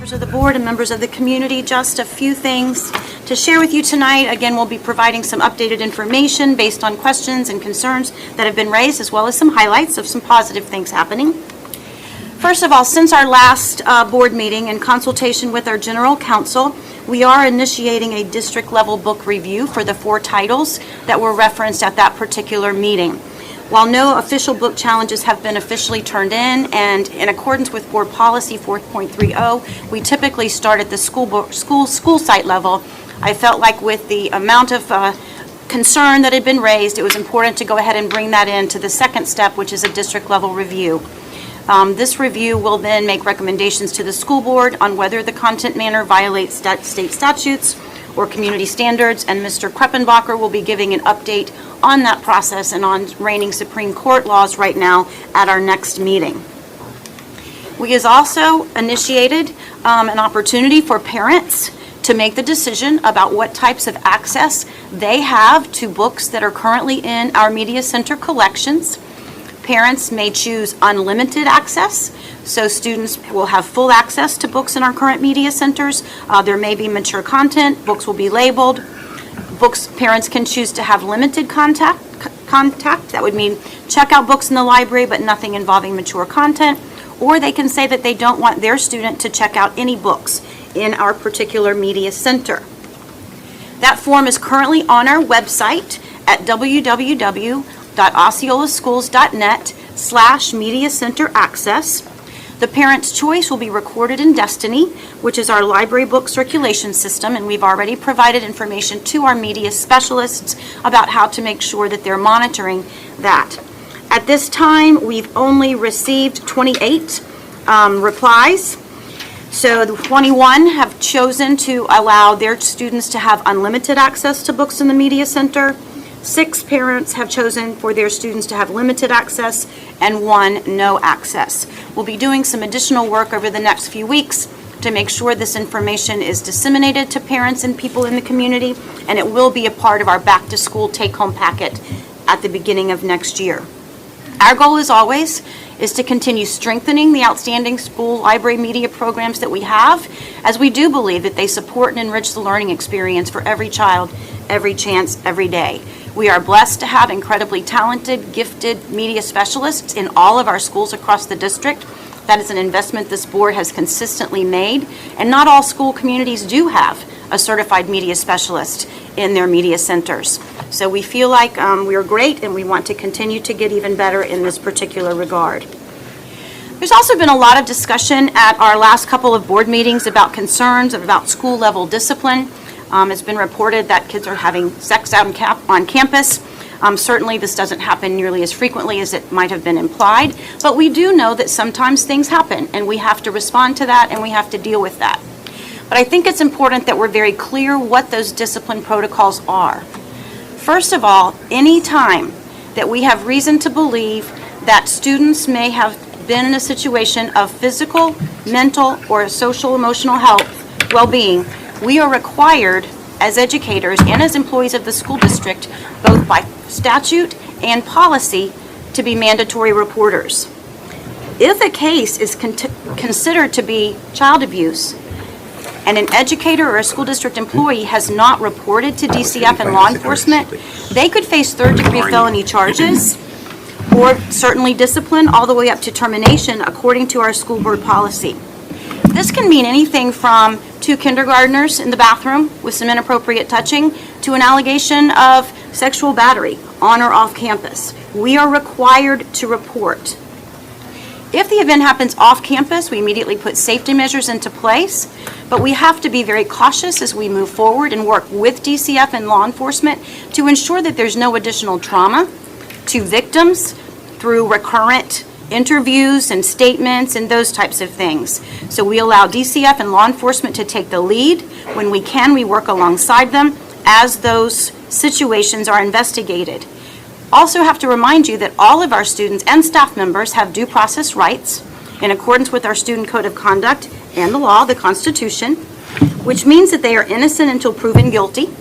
Members of the board and members of the community, just a few things to share with you tonight. Again, we'll be providing some updated information based on questions and concerns that have been raised, as well as some highlights of some positive things happening. First of all, since our last board meeting, in consultation with our general counsel, we are initiating a district-level book review for the 4 titles that were referenced at that particular meeting. While no official book challenges have been officially turned in, and in accordance with Board Policy 4.30, we typically start at the school site level, I felt like with the amount of concern that had been raised, it was important to go ahead and bring that into the second step, which is a district-level review. This review will then make recommendations to the school board on whether the content manner violates state statutes or community standards, and Mr. Kreppenbacher will be giving an update on that process and on reigning Supreme Court laws right now at our next meeting. We have also initiated an opportunity for parents to make the decision about what types of access they have to books that are currently in our Media Center collections. Parents may choose unlimited access, so students will have full access to books in our current media centers. There may be mature content, books will be labeled. Parents can choose to have limited contact. That would mean check out books in the library, but nothing involving mature content. Or they can say that they don't want their student to check out any books in our particular media center. That form is currently on our website at www.osceolaschools.net/media center access. The parent's choice will be recorded in Destiny, which is our library book circulation system, and we've already provided information to our media specialists about how to make sure that they're monitoring that. At this time, we've only received 28 replies. So the 21 have chosen to allow their students to have unlimited access to books in the media center. 6 parents have chosen for their students to have limited access, and 1 no access. We'll be doing some additional work over the next few weeks to make sure this information is disseminated to parents and people in the community, and it will be a part of our back-to-school take-home packet at the beginning of next year. Our goal, as always, is to continue strengthening the outstanding school library media programs that we have, as we do believe that they support and enrich the learning experience for every child, every chance, every day. We are blessed to have incredibly talented, gifted media specialists in all of our schools across the district. That is an investment this board has consistently made, and not all school communities do have a certified media specialist in their media centers. So we feel like we are great, and we want to continue to get even better in this particular regard. There's also been a lot of discussion at our last couple of board meetings about concerns about school level discipline. It's been reported that kids are having sex out on campus. Certainly this doesn't happen nearly as frequently as it might have been implied, but we do know that sometimes things happen, and we have to respond to that, and we have to deal with that. But I think it's important that we're very clear what those discipline protocols are. First of all, any time that we have reason to believe that students may have been in a situation of physical, mental, or social emotional health, well-being, we are required as educators and as employees of the school district, both by statute and policy, to be mandatory reporters. If a case is considered to be child abuse, and an educator or a school district employee has not reported to DCF and law enforcement, they could face third-degree felony charges, or certainly discipline, all the way up to termination, according to our school board policy. This can mean anything from 2 kindergartners in the bathroom with some inappropriate touching to an allegation of sexual battery on or off campus. We are required to report. If the event happens off campus, we immediately put safety measures into place, but we have to be very cautious as we move forward and work with DCF and law enforcement to ensure that there's no additional trauma to victims through recurrent interviews and statements and those types of things. So we allow DCF and law enforcement to take the lead. When we can, we work alongside them as those situations are investigated. Also have to remind you that all of our students and staff members have due process rights in accordance with our Student Code of Conduct and the law, the Constitution, which means that they are innocent until proven guilty.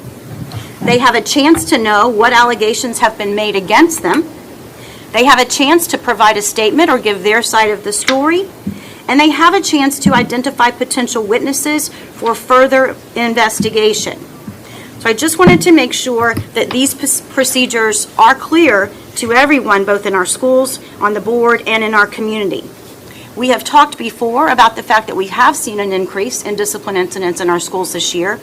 They have a chance to know what allegations have been made against them. They have a chance to provide a statement or give their side of the story, and they have a chance to identify potential witnesses for further investigation. So I just wanted to make sure that these procedures are clear to everyone, both in our schools, on the board, and in our community. We have talked before about the fact that we have seen an increase in discipline incidents in our schools this year.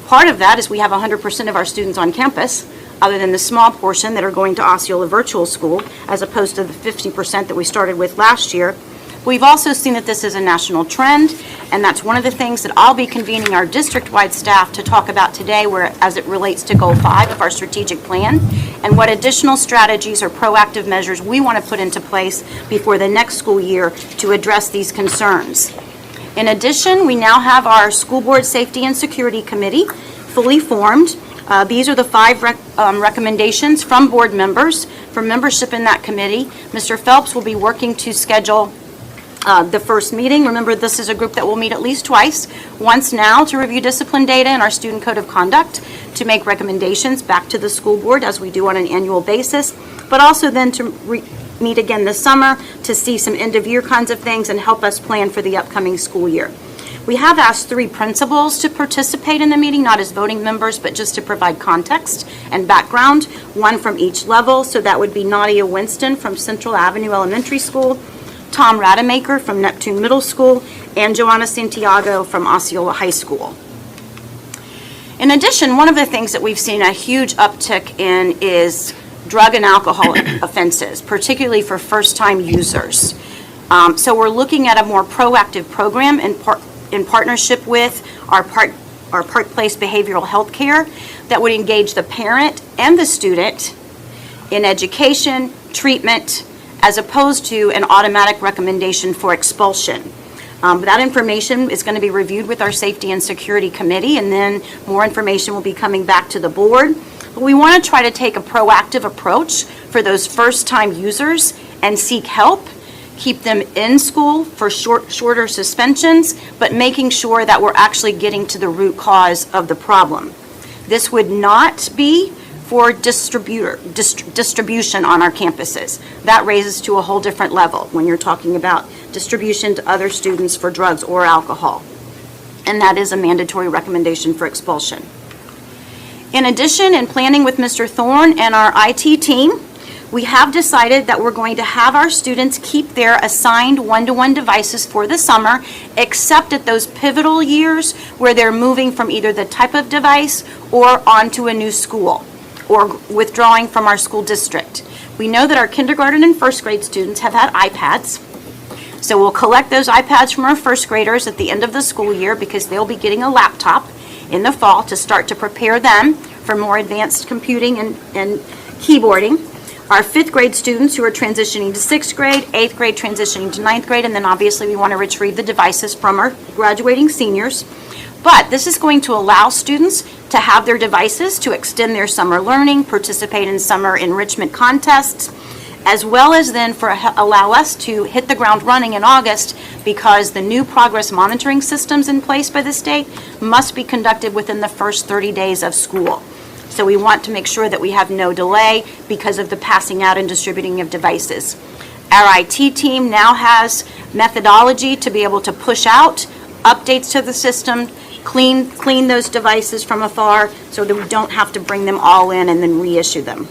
Part of that is we have 100% of our students on campus, other than the small portion that are going to Osceola Virtual School, as opposed to the 50% that we started with last year. We've also seen that this is a national trend, and that's one of the things that I'll be convening our district-wide staff to talk about today, as it relates to Goal 5 of our strategic plan, and what additional strategies or proactive measures we want to put into place before the next school year to address these concerns. In addition, we now have our School Board Safety and Security Committee fully formed. These are the 5 recommendations from board members for membership in that committee. Mr. Phelps will be working to schedule the first meeting. Remember, this is a group that will meet at least twice, once now to review discipline data and our student code of conduct, to make recommendations back to the school board as we do on an annual basis, but also then to meet again this summer to see some end of year kinds of things and help us plan for the upcoming school year. We have asked 3 principals to participate in the meeting, not as voting members, but just to provide context and background, 1 from each level. So that would be Nadia Winston from Central Avenue Elementary School, Tom Rademacher from Neptune Middle School, and Joanna Santiago from Osceola High School. In addition, one of the things that we've seen a huge uptick in is drug and alcohol offenses, particularly for first-time users. So we're looking at a more proactive program in partnership with our Park Place Behavioral Health Care that would engage the parent and the student in education, treatment, as opposed to an automatic recommendation for expulsion. That information is going to be reviewed with our Safety and Security Committee, and then more information will be coming back to the board. But we want to try to take a proactive approach for those first-time users and seek help, keep them in school for shorter suspensions, but making sure that we're actually getting to the root cause of the problem. This would not be for distribution on our campuses. That raises to a whole different level when you're talking about distribution to other students for drugs or alcohol. And that is a mandatory recommendation for expulsion. In addition, in planning with Mr. Thorne and our IT team, we have decided that we're going to have our students keep their assigned one-to-one devices for the summer, except at those pivotal years where they're moving from either the type of device or onto a new school, or withdrawing from our school district. We know that our kindergarten and first grade students have had iPads, so we'll collect those iPads from our first graders at the end of the school year because they'll be getting a laptop in the fall to start to prepare them for more advanced computing and keyboarding. Our 5th grade students who are transitioning to 6th grade, 8th grade transitioning to 9th grade, and then obviously we want to retrieve the devices from our graduating seniors. But this is going to allow students to have their devices to extend their summer learning, participate in summer enrichment contests, as well as then allow us to hit the ground running in August, because the new progress monitoring systems in place by the state must be conducted within the first 30 days of school. So we want to make sure that we have no delay because of the passing out and distributing of devices. Our IT team now has methodology to be able to push out updates to the system, clean those devices from afar so that we don't have to bring them all in and then reissue them.